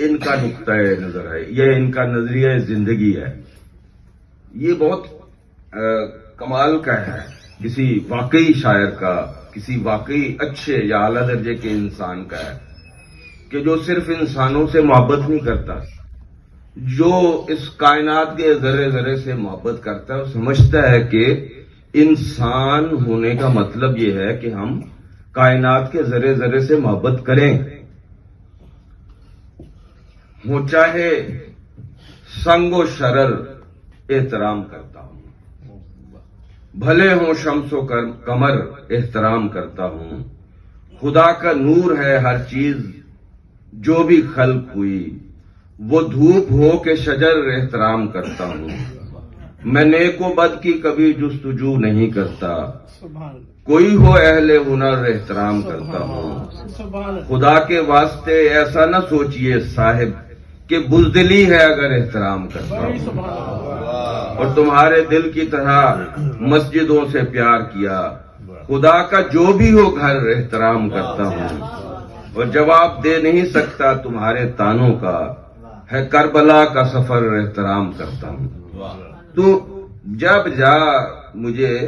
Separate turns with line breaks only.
ان کا نقطۂ نظر ہے، یہ ان کا نظریہ زندگی ہے. یہ بہت کمال کا ہے کسی واقعی شاعر کا، کسی واقعی اچھے یا اعلیٰ درجے کے انسان کا ہے کہ جو صرف انسانوں سے محبت نہیں کرتا، جو اس کائنات کے ذرے ذرے سے محبت کرتا ہے. وہ سمجھتا ہے کہ انسان ہونے کا مطلب یہ ہے کہ ہم کائنات کے ذرے ذرے سے محبت کریں، وہ چاہے سنگ و شرر احترام کرتا ہوں، بھلے ہوں شمس و قمر احترام کرتا ہوں. خدا کا نور ہے ہر چیز جو بھی خلق ہوئی، وہ دھوپ ہو کے شجر احترام کرتا ہوں. میں نیک و بد کی کبھی جستجو نہیں کرتا، کوئی ہو اہل ہنر احترام کرتا ہوں. خدا کے واسطے ایسا نہ سوچئے صاحب کہ بزدلی ہے اگر احترام کرتا ہوں، اور تمہارے دل کی طرح مسجدوں سے پیار کیا. خدا کا جو بھی ہو گھر احترام کرتا ہوں، اور جواب دے نہیں سکتا تمہارے تانوں کا، ہے کربلا کا سفر احترام کرتا ہوں. تو جب جا مجھے